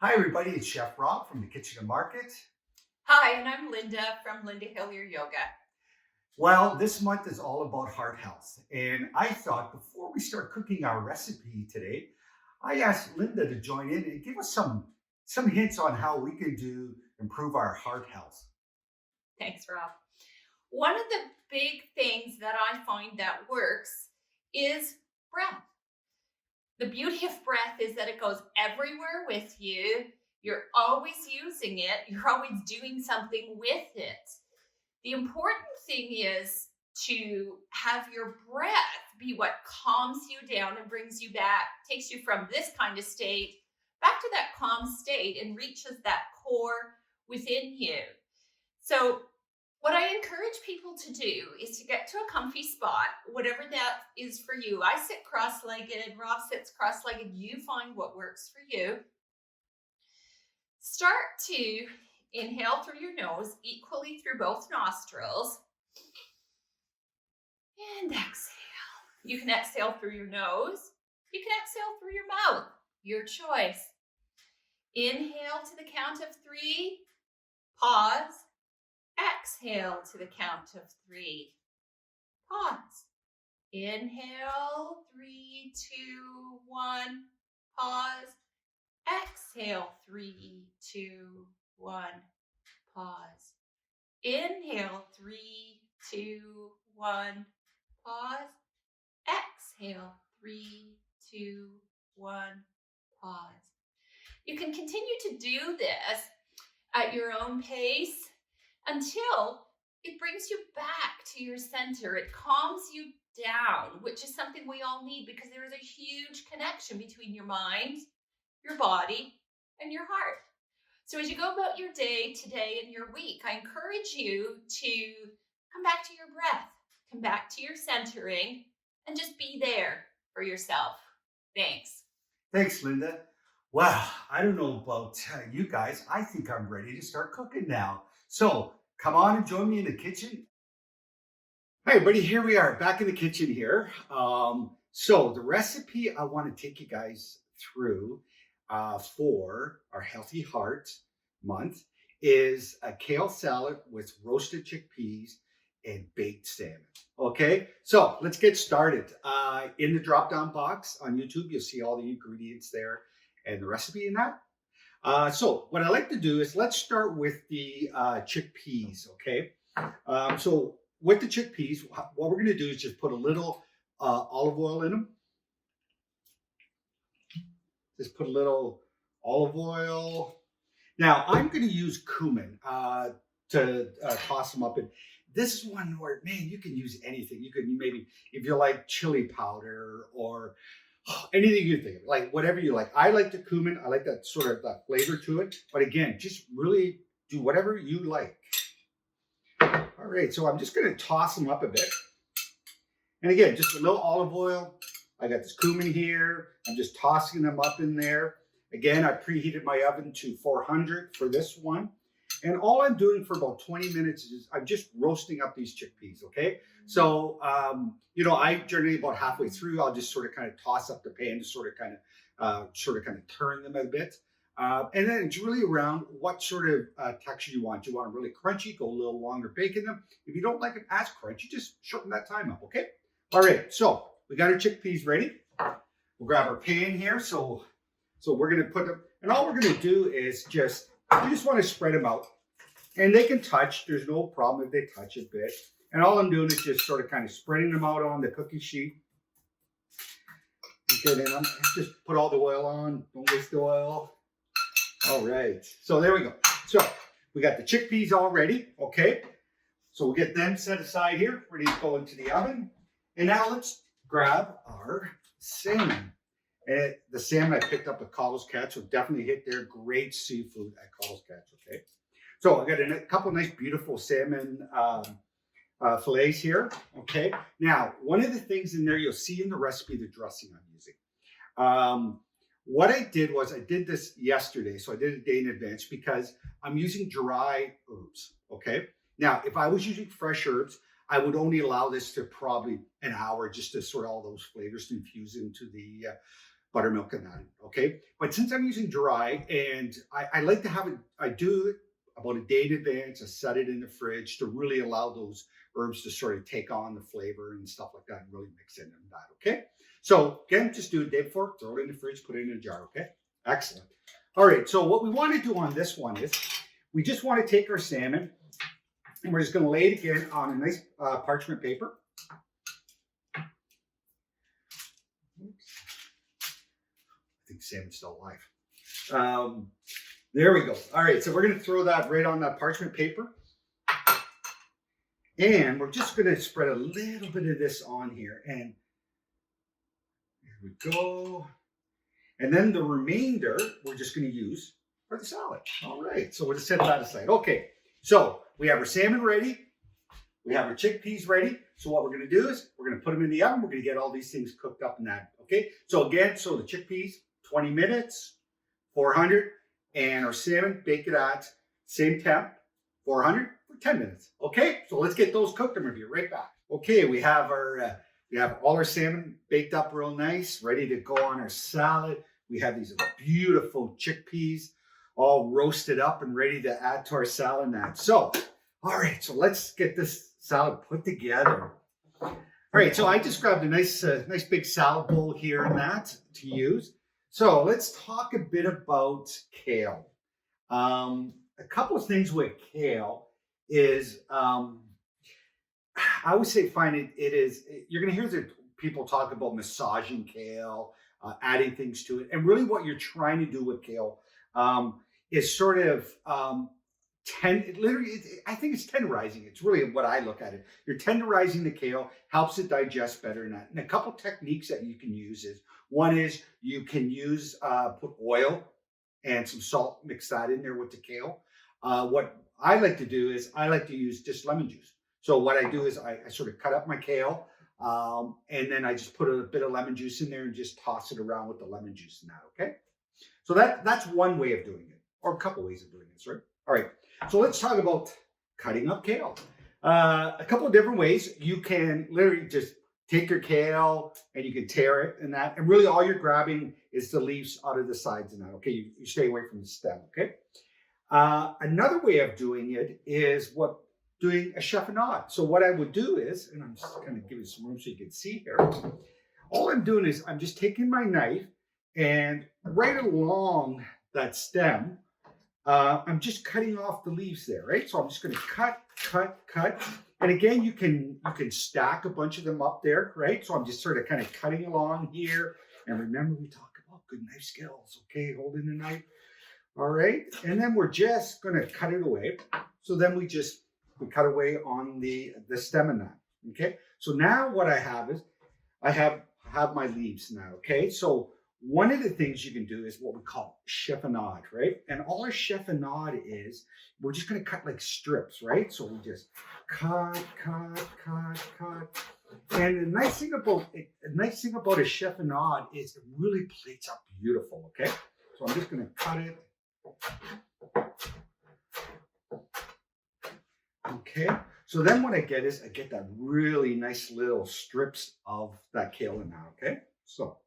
Hi, everybody. It's Chef Rob from the Kitchen and Market. Hi, and I'm Linda from Linda Hillier Yoga. Well, this month is all about heart health. And I thought before we start cooking our recipe today, I asked Linda to join in and give us some hints on how we can improve our heart health. Thanks, Rob. One of the big things that I find that works is breath. The beauty of breath is that it goes everywhere with you. You're always using it, you're always doing something with it. The important thing is to have your breath be what calms you down and brings you back, takes you from this kind of state back to that calm state and reaches that core within you. So, what I encourage people to do is to get to a comfy spot, whatever that is for you. I sit cross legged, Rob sits cross legged. You find what works for you. Start to inhale through your nose, equally through both nostrils, and exhale. You can exhale through your nose, you can exhale through your mouth, your choice. Inhale to the count of 3, pause, exhale to the count of 3, pause. Inhale, 3, 2, 1, pause. Exhale, 3, 2, 1, pause. Inhale, 3, 2, 1, pause. Exhale, 3, 2, 1, pause. You can continue to do this at your own pace until it brings you back to your center. It calms you down, which is something we all need because there is a huge connection between your mind, your body, and your heart. So as you go about your day today and your week, I encourage you to come back to your breath, come back to your centering, and just be there for yourself. Thanks. Thanks, Linda. Well, I don't know about you guys. I think I'm ready to start cooking now. So come on and join me in the kitchen. Hi, everybody. Here we are back in the kitchen here. So the recipe I want to take you guys through for our Healthy Heart Month is a kale salad with roasted chickpeas and baked salmon. Okay, so let's get started. In the drop-down box on YouTube, you'll see all the ingredients there and the recipe in that. So what I like to do is let's start with the chickpeas, okay? So with the chickpeas, what we're going to do is just put a little olive oil in them. Just put a little olive oil. Now, I'm going to use cumin to toss them up in. This is one where, man, you can use anything. You can maybe, if you like chili powder or anything you think of, like whatever you like. I like the cumin. I like that sort of that flavor to it. But again, just really do whatever you like. All right, so I'm just going to toss them up a bit. And again, just a little olive oil. I got this cumin here. I'm just tossing them up in there. Again, I preheated my oven to 400 for this one. And all I'm doing for about 20 minutes is I'm just roasting up these chickpeas, okay? So, I generally about halfway through, I'll just sort of kind of toss up the pan to sort of kind of turn them a bit. And then it's really around what sort of texture you want. Do you want them really crunchy? Go a little longer baking them. If you don't like it as crunchy, just shorten that time up, okay? All right, so we got our chickpeas ready. We'll grab our pan here. So we're going to put them, and all we're going to do is we just want to spread them out. And they can touch. There's no problem if they touch a bit. And all I'm doing is just sort of kind of spreading them out on the cookie sheet. Okay, then just put all the oil on. Don't waste the oil. All right, so there we go. So we got the chickpeas all ready, okay? So we'll get them set aside here, ready to go into the oven. And now let's grab our salmon. And the salmon I picked up at Cottle's Catch, so definitely hit their great seafood at Cottle's Catch, okay? So I got a couple of nice, beautiful salmon fillets here, okay? Now, one of the things in there you'll see in the recipe, the dressing I'm using. What I did was I did this yesterday, so I did it a day in advance because I'm using dry herbs, okay? Now, if I was using fresh herbs, I would only allow this to probably an hour just to sort all those flavors to infuse into the buttermilk in that, okay? But since I'm using dry, and I like to have it, I do it about a day in advance. I set it in the fridge to really allow those herbs to sort of take on the flavor and stuff like that and really mix in that, okay? So again, just do it day before, throw it in the fridge, put it in a jar, okay? Excellent. All right, so what we want to do on this one is we just want to take our salmon and we're just going to lay it again on a nice parchment paper. I think salmon's still alive. There we go. All right, so we're going to throw that right on that parchment paper. And we're just going to spread a little bit of this on here. And here we go. And then the remainder, we're just going to use for the salad. All right, so we'll just set that aside. Okay, so we have our salmon ready. We have our chickpeas ready. So what we're going to do is we're going to put them in the oven. We're going to get all these things cooked up in that. Okay, so again, so the chickpeas, 20 minutes, 400. And our salmon, bake it at same temp, 400 for 10 minutes. Okay, so let's get those cooked and we'll be right back. Okay, we have all our salmon baked up real nice, ready to go on our salad. We have these beautiful chickpeas all roasted up and ready to add to our salad now. So, all right, so let's get this salad put together. All right, so I just grabbed a nice big salad bowl here and that to use. So let's talk a bit about kale. A couple of things with kale is I always say you're going to hear the people talk about massaging kale, adding things to it. And really what you're trying to do with kale is sort of I think it's tenderizing. It's really what I look at it. You're tenderizing the kale, helps it digest better in that. And a couple techniques that you can use is, one is you can use, put oil and some salt, mix that in there with the kale. What I like to do is I like to use just lemon juice. So what I do is I sort of cut up my kale and then I just put a bit of lemon juice in there and just toss it around with the lemon juice in that, okay? So that's one way of doing it, or a couple ways of doing this, right? All right, so let's talk about cutting up kale. A couple of different ways. You can literally just take your kale and you can tear it and that, and really all you're grabbing is the leaves out of the sides and that, okay? You stay away from the stem, okay? Another way of doing it is doing a chiffonade. So what I would do is, and I'm just gonna give you some room so you can see here. All I'm doing is I'm just taking my knife and right along that stem, I'm just cutting off the leaves there, right? So I'm just gonna cut. And again, you can stack a bunch of them up there, right? So I'm just sort of kind of cutting along here. And remember, we talk about good knife skills, okay? Holding the knife. All right. And then we're just gonna cut it away. So then we cut away on the stem and that, okay? So now what I have is, I have my leaves now, okay? So one of the things you can do is what we call chiffonade, right? And all a chiffonade is, we're just going to cut like strips, right? So we just cut. And the nice thing about a chiffonade is it really plates up beautiful, okay? So I'm just going to cut it. Okay, so then what I get is I get that really nice little strips of that kale in now, okay? So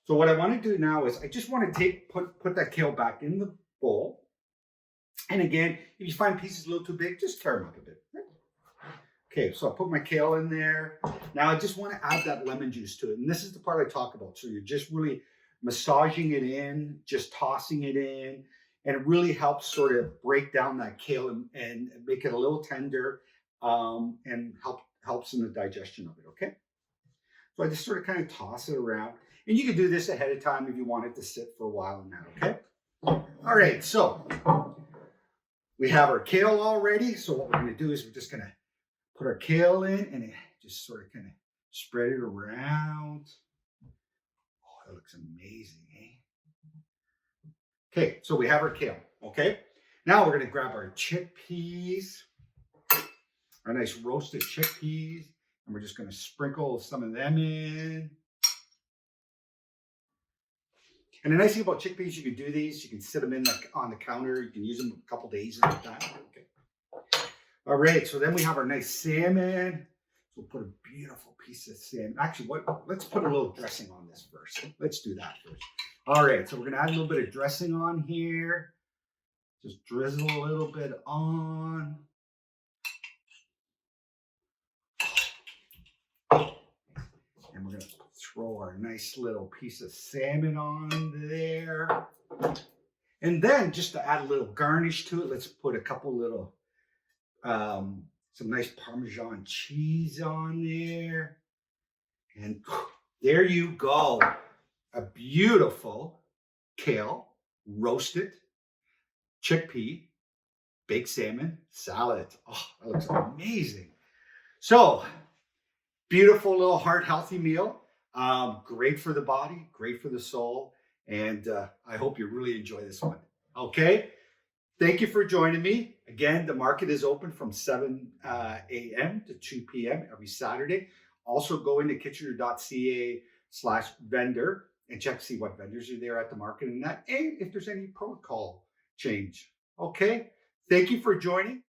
what I want to do now is I just want to put that kale back in the bowl. And again, if you find pieces a little too big, just tear them up a bit. Okay, so I put my kale in there. Now I just want to add that lemon juice to it. And this is the part I talk about. So you're just really massaging it in, just tossing it in. And it really helps sort of break down that kale and make it a little tender and helps in the digestion of it, okay? So I just sort of kind of toss it around. And you can do this ahead of time if you want it to sit for a while in that, okay? All right, so we have our kale all ready. So what we're gonna do is we're just gonna put our kale in and just sort of kind of spread it around. Oh, that looks amazing, eh? Okay, so we have our kale, okay? Now we're gonna grab our chickpeas, our nice roasted chickpeas, and we're just gonna sprinkle some of them in. And the nice thing about chickpeas, you can do these, you can sit them in on the counter, you can use them a couple days at a time. Okay. All right, so then we have our nice salmon. So we'll put a beautiful piece of salmon. Actually, let's put a little dressing on this first. first. Let's do that first. All right, so we're gonna add a little bit of dressing on here. Just drizzle a little bit on. And we're gonna throw our nice little piece of salmon on there. And then just to add a little garnish to it, let's put a couple little, some nice Parmesan cheese on there. And there you go. A beautiful kale, roasted chickpea, baked salmon salad. Oh, that looks amazing. So, beautiful little heart healthy meal. Great for the body, great for the soul. And I hope you really enjoy this one. Okay. Thank you for joining me. Again, the market is open from 7 a.m. to 2 p.m. every Saturday. Also go into kitchener.ca/vendor and check to see what vendors are there at the market and that, and if there's any protocol change. Okay. Thank you for joining.